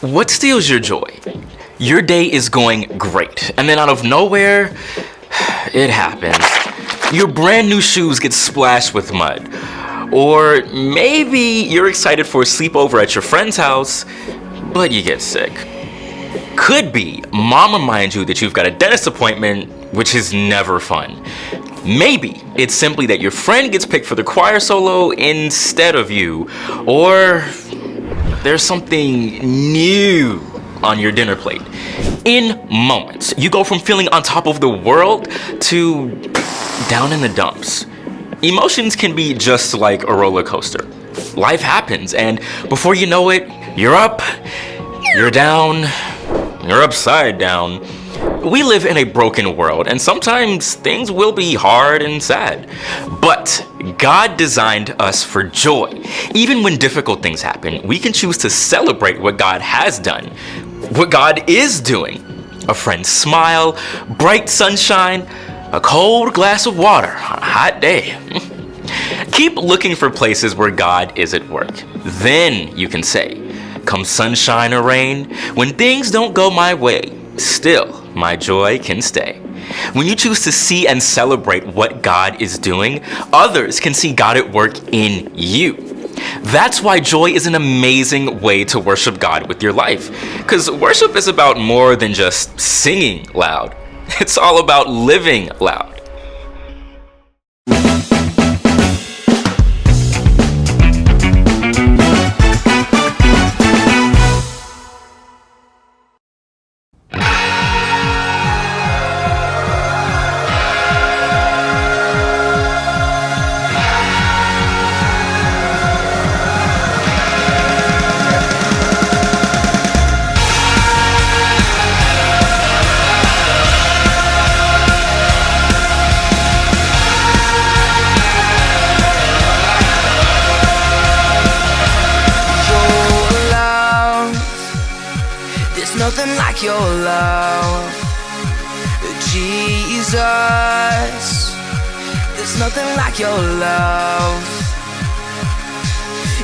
What steals your joy? Your day is going great, and then out of nowhere, it happens. Your brand new shoes get splashed with mud. Or maybe you're excited for a sleepover at your friend's house, but you get sick. Could be mom reminds you that you've got a dentist appointment, which is never fun. Maybe it's simply that your friend gets picked for the choir solo instead of you, or there's something new on your dinner plate. In moments, you go from feeling on top of the world to down in the dumps. Emotions can be just like a roller coaster. Life happens, and before you know it, you're up, you're down, you're upside down. We live in a broken world, and sometimes things will be hard and sad. But God designed us for joy. Even when difficult things happen, we can choose to celebrate what God has done, what God is doing. A friend's smile, bright sunshine, a cold glass of water on a hot day. Keep looking for places where God is at work. Then you can say, come sunshine or rain, when things don't go my way, still my joy can stay. When you choose to see and celebrate what God is doing, others can see God at work in you. That's why joy is an amazing way to worship God with your life. Because worship is about more than just singing loud. It's all about living loud. Nothing like your love, Jesus. There's nothing like your love.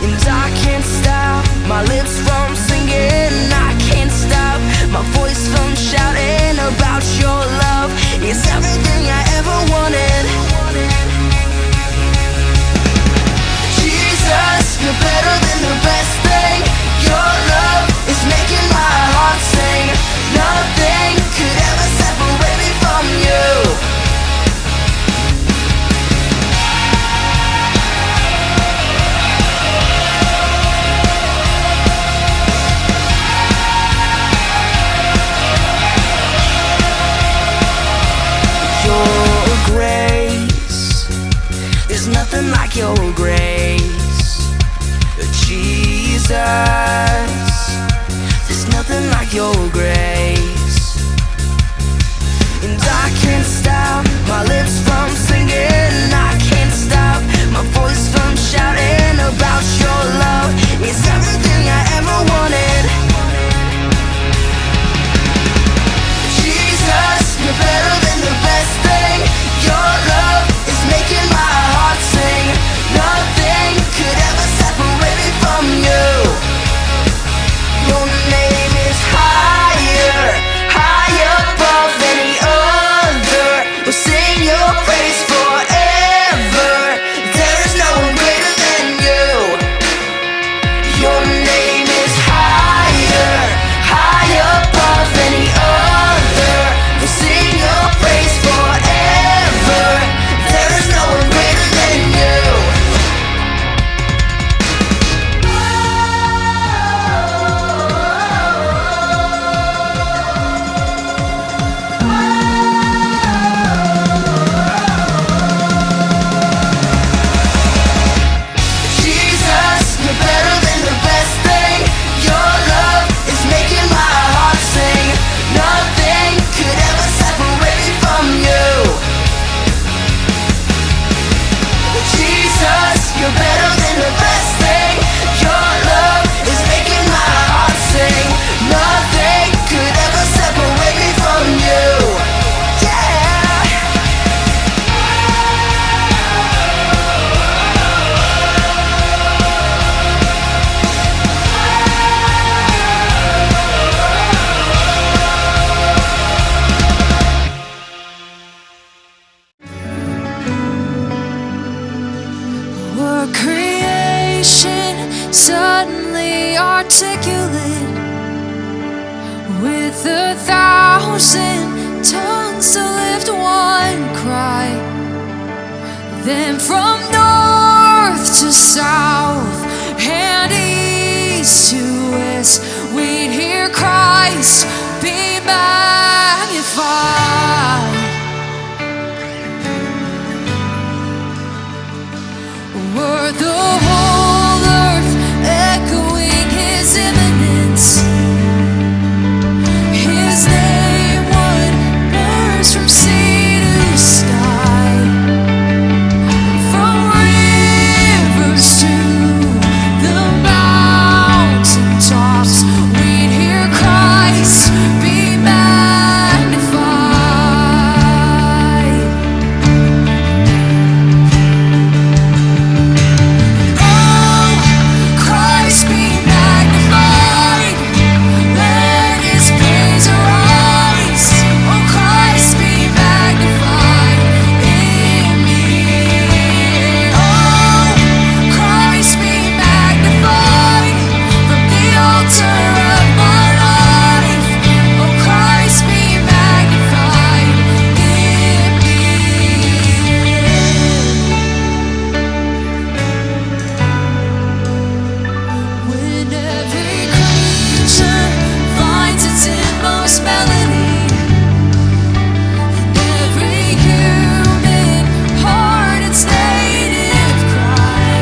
And I can't stop my lips from singing, I can't stop my voice from shouting about your love. It's everything I ever wanted. Jesus, you're better than the best thing. Your love is making my heart sing. Nothing could ever separate me from you. suddenly articulate with 1,000 tongues to lift one cry. Then from north to south and east to west, we'd hear Christ be magnified. Were the whole earth echoing His imminence, His name would burst from sea to sky, from rivers to the mountain tops. We'd hear Christ be magnified. Oh, Christ be magnified. Let His praise arise. Oh, Christ be magnified in me. Oh, Christ be magnified from the altar of my life. Oh, Christ be magnified in me. When every creature finds its inmost melody, and every human heart its native cry,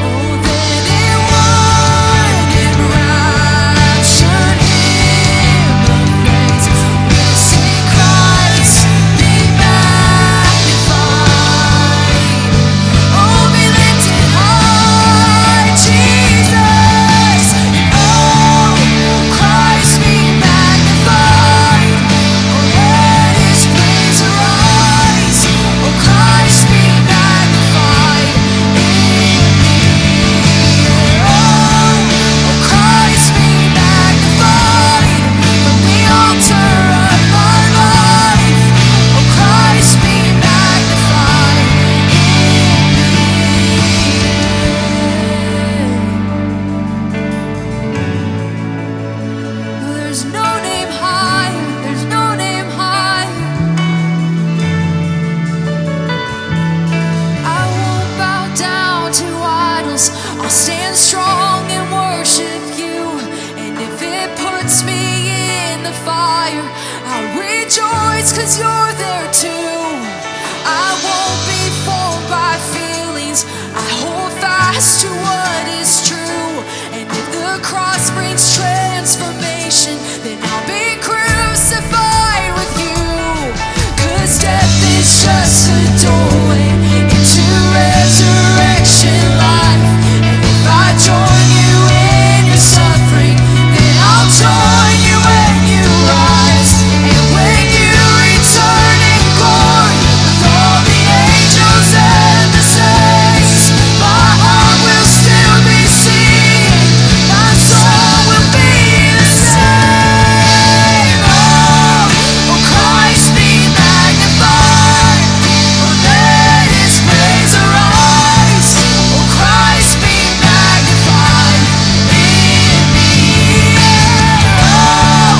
oh, then in one enraptured hymn of praise, we'll sing Christ be magnified. Oh, be lifted high, Jesus. Oh, Christ be magnified. Oh, let His praise arise. Oh, Christ be magnified in me. Oh, Christ be magnified from the altar of my life. Oh, Christ be magnified in me. There's no name higher, there's no name higher. I won't bow down to idols, I'll stand strong and worship You. And if it puts me in the fire, I'll rejoice 'cause You're there too. I won't be fooled by feelings, I hold fast to what is true. And if the cross brings transformation, then I'll be crucified with You. 'Cause death is just a doorway into resurrection life. And if I join You in Your suffering, then I'll join You when You rise. And when You return in glory with all the angels and the saints, my heart will still be singing, my soul will be the same. Oh, Christ be magnified. Oh, let His praise arise. Oh, Christ be magnified in me. Oh,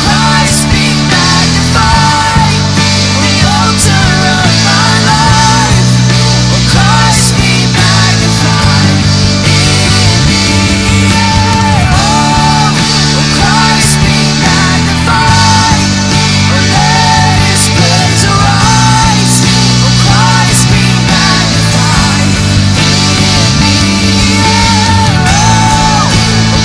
Christ be magnified on the altar of my life. Oh, Christ be magnified in me. Oh, Christ be magnified. Oh, let His praise arise. Oh, Christ be magnified in me. Oh,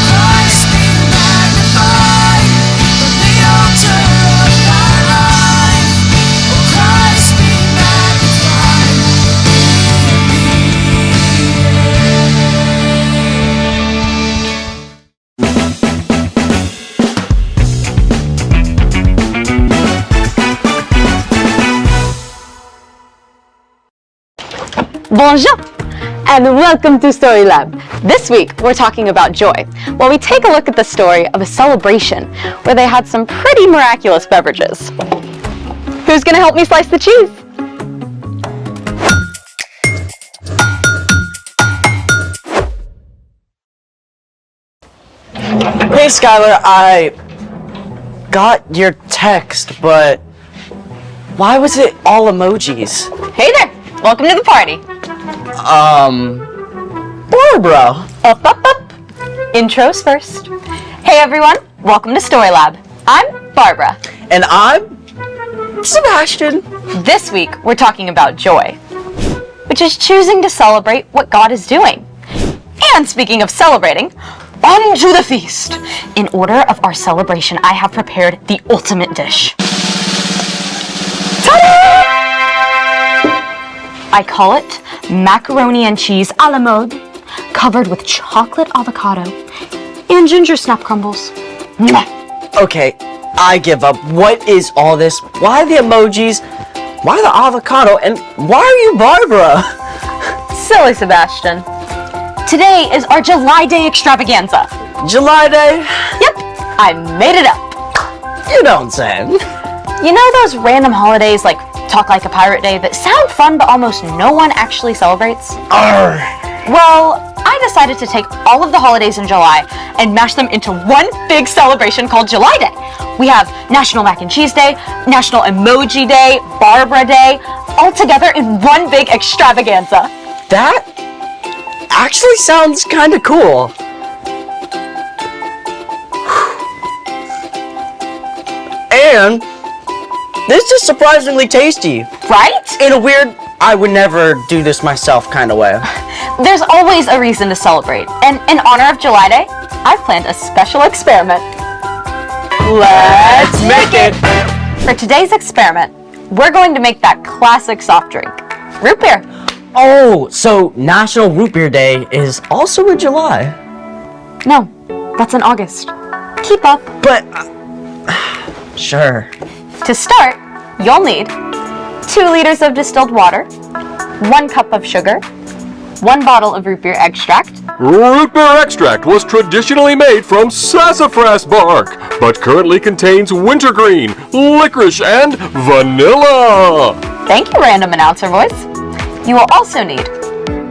Christ be magnified from the altar of my life. Oh, Christ be magnified in Bonjour and welcome to Story Lab. This week we're talking about joy. Well, we take a look at the story of a celebration where they had some pretty miraculous beverages. Who's gonna help me slice the cheese? Hey, Skylar, I got your text, but why was it all emojis? Hey there! Welcome to the party. Barbara. Up. Intros first. Hey everyone, welcome to Story Lab. I'm Barbara. And I'm Sebastian. This week, we're talking about joy, which is choosing to celebrate what God is doing. And speaking of celebrating, on to the feast. In order of our celebration, I have prepared the ultimate dish. Ta-da! I call it macaroni and cheese a la mode, covered with chocolate avocado and ginger snap crumbles. Mwah. Okay, I give up. What is all this? Why the emojis? Why the avocado? And why are you Barbara? Silly Sebastian. Today is our July Day extravaganza. July Day? Yep, I made it up. You don't say. You know those random holidays like Talk Like a Pirate Day that sound fun but almost no one actually celebrates? Arr. Well, I decided to take all of the holidays in July and mash them into one big celebration called July Day. We have National Mac and Cheese Day, National Emoji Day, Barbara Day, all together in one big extravaganza. That actually sounds kind of cool. And this is surprisingly tasty. Right? In a weird, I would never do this myself kind of way. There's always a reason to celebrate, and in honor of July Day, I've planned a special experiment. Let's make it! For today's experiment, we're going to make that classic soft drink, root beer. Oh, so National Root Beer Day is also in July. No, that's in August. Keep up. But, sure. To start, you'll need 2 liters of distilled water, 1 cup of sugar, 1 bottle of root beer extract. Root beer extract was traditionally made from sassafras bark, but currently contains wintergreen, licorice, and vanilla. Thank you, random announcer voice. You will also need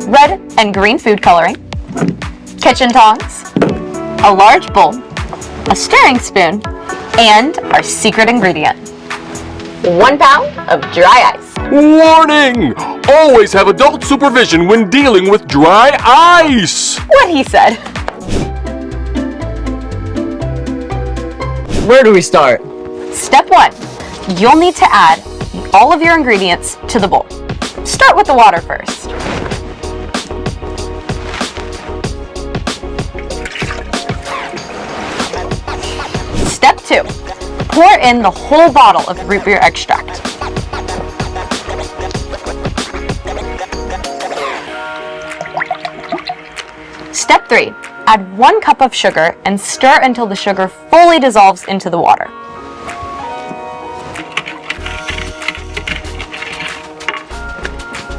red and green food coloring, kitchen tongs, a large bowl, a stirring spoon, and our secret ingredient, 1 pound of dry ice. Warning! Always have adult supervision when dealing with dry ice! What he said. Where do we start? Step 1. You'll need to add all of your ingredients to the bowl. Start with the water first. Step 2. Pour in the whole bottle of root beer extract. Step 3. Add 1 cup of sugar and stir until the sugar fully dissolves into the water.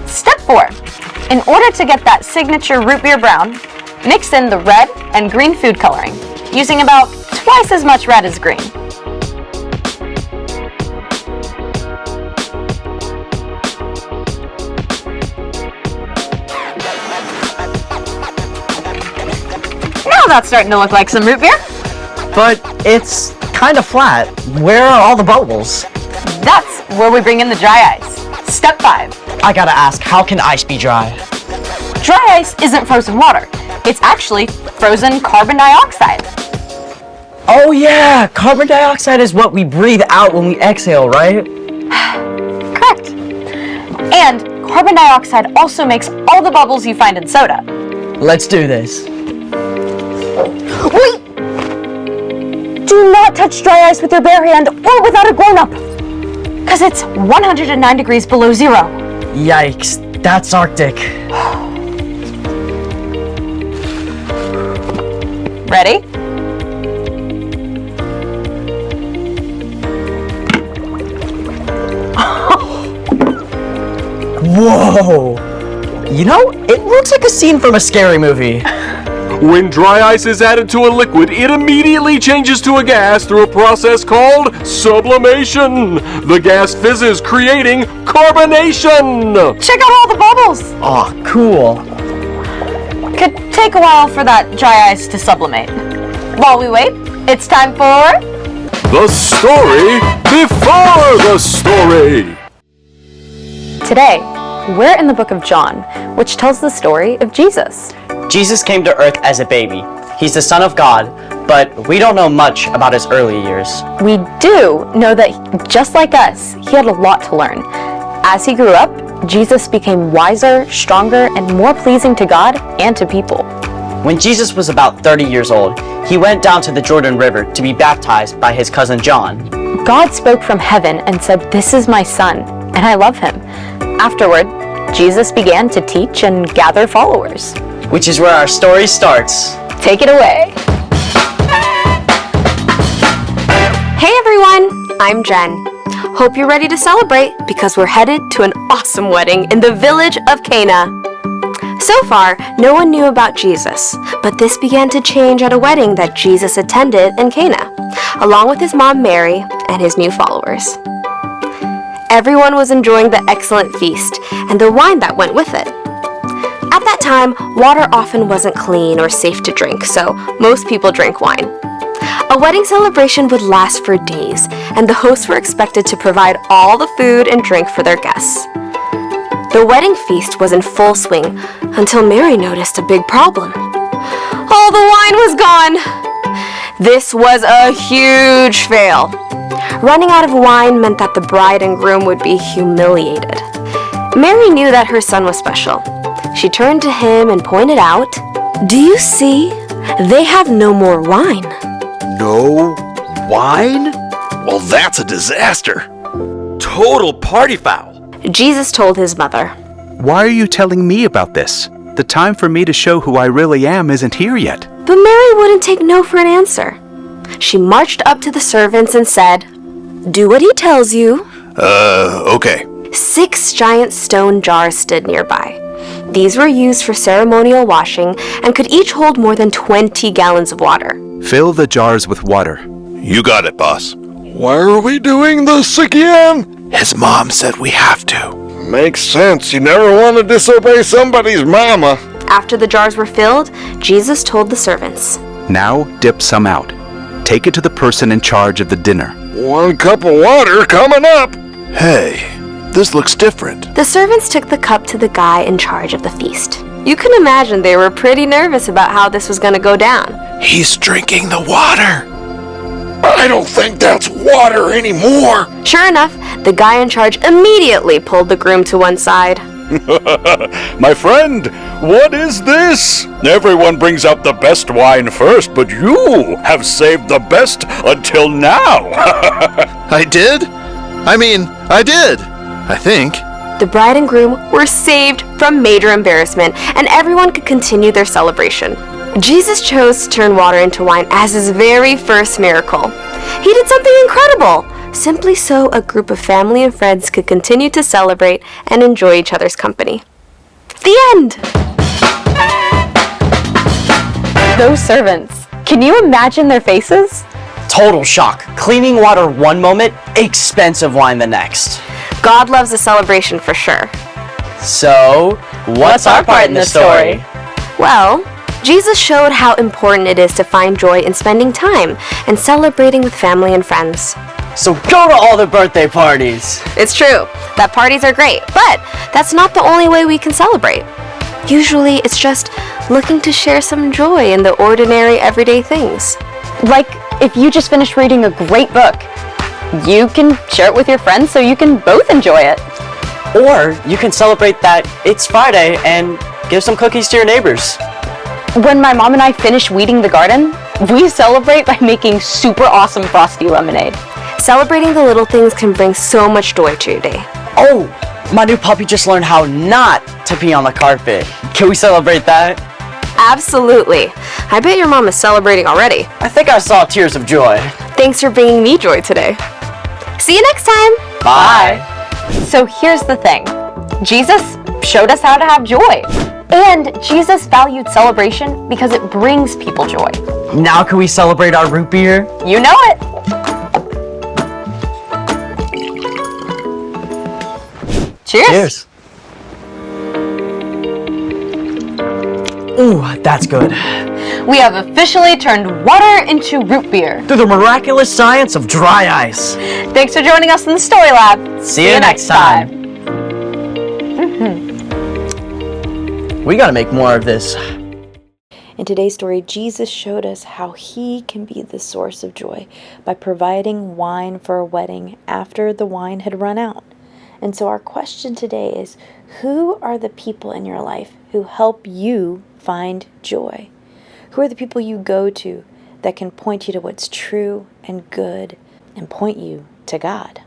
Step 4. In order to get that signature root beer brown, mix in the red and green food coloring, using about twice as much red as green. Now that's starting to look like some root beer. But it's kind of flat. Where are all the bubbles? That's where we bring in the dry ice. Step 5. I gotta ask, how can ice be dry? Dry ice isn't frozen water. It's actually frozen carbon dioxide. Oh yeah, carbon dioxide is what we breathe out when we exhale, right? Correct. And carbon dioxide also makes all the bubbles you find in soda. Let's do this. Wait! Do not touch dry ice with your bare hand or without a grown-up, because it's 109 degrees below zero. Yikes, that's Arctic. Ready? Whoa! You know, it looks like a scene from a scary movie. When dry ice is added to a liquid, it immediately changes to a gas through a process called sublimation. The gas fizzes, creating carbonation. Check out all the bubbles. Aw, cool. Could take a while for that dry ice to sublimate. While we wait, it's time for... The story before the story. Today, we're in the book of John, which tells the story of Jesus. Jesus came to earth as a baby. He's the Son of God, but we don't know much about his early years. We do know that just like us, he had a lot to learn. As he grew up, Jesus became wiser, stronger, and more pleasing to God and to people. When Jesus was about 30 years old, he went down to the Jordan River to be baptized by his cousin John. God spoke from heaven and said, "This is my son, and I love him." Afterward, Jesus began to teach and gather followers. Which is where our story starts. Take it away. Hey everyone, I'm Jen. Hope you're ready to celebrate because we're headed to an awesome wedding in the village of Cana. So far, no one knew about Jesus, but this began to change at a wedding that Jesus attended in Cana, along with his mom Mary and his new followers. Everyone was enjoying the excellent feast and the wine that went with it. At that time, water often wasn't clean or safe to drink, so most people drank wine. A wedding celebration would last for days, and the hosts were expected to provide all the food and drink for their guests. The wedding feast was in full swing until Mary noticed a big problem. All the wine was gone! This was a huge fail. Running out of wine meant that the bride and groom would be humiliated. Mary knew that her son was special. She turned to him and pointed out, "Do you see? They have no more wine." No wine? Well, that's a disaster. Total party foul. Jesus told his mother, Why are you telling me about this? The time for me to show who I really am isn't here yet. but Mary wouldn't take no for an answer. She marched up to the servants and said, "Do what he tells you." Okay. 6 giant stone jars stood nearby. These were used for ceremonial washing and could each hold more than 20 gallons of water. Fill the jars with water. You got it, boss. Why are we doing this again? His mom said we have to. Makes sense. You never want to disobey somebody's mama. After the jars were filled, Jesus told the servants, Now dip some out. Take it to the person in charge of the dinner. 1 cup of water coming up. Hey, this looks different. The servants took the cup to the guy in charge of the feast. You can imagine they were pretty nervous about how this was going to go down. He's drinking the water. I don't think that's water anymore. Sure enough, the guy in charge immediately pulled the groom to one side. My friend, what is this? Everyone brings out the best wine first, but you have saved the best until now. I did? I did. I think. The bride and groom were saved from major embarrassment, and everyone could continue their celebration. Jesus chose to turn water into wine as his very first miracle. He did something incredible, simply so a group of family and friends could continue to celebrate and enjoy each other's company. The end! Those servants, can you imagine their faces? Total shock. Cleaning water one moment, expensive wine the next. God loves a celebration for sure. So, what's our part in the story? Well, Jesus showed how important it is to find joy in spending time and celebrating with family and friends. So go to all the birthday parties. It's true that parties are great, but that's not the only way we can celebrate. Usually it's just looking to share some joy in the ordinary everyday things. Like if you just finished reading a great book, you can share it with your friends so you can both enjoy it. Or you can celebrate that it's Friday and give some cookies to your neighbors. When my mom and I finish weeding the garden, we celebrate by making super awesome frosty lemonade. Celebrating the little things can bring so much joy to your day. Oh, my new puppy just learned how not to pee on the carpet. Can we celebrate that? Absolutely. I bet your mom is celebrating already. I think I saw tears of joy. Thanks for bringing me joy today. See you next time. Bye. So here's the thing. Jesus showed us how to have joy. And Jesus valued celebration because it brings people joy. Now can we celebrate our root beer? You know it. Cheers. Ooh, that's good. We have officially turned water into root beer. Through the miraculous science of dry ice. Thanks for joining us in the Story Lab. See you next time. We gotta make more of this. In today's story, Jesus showed us how he can be the source of joy by providing wine for a wedding after the wine had run out. And so our question today is, who are the people in your life who help you find joy? Who are the people you go to that can point you to what's true and good and point you to God?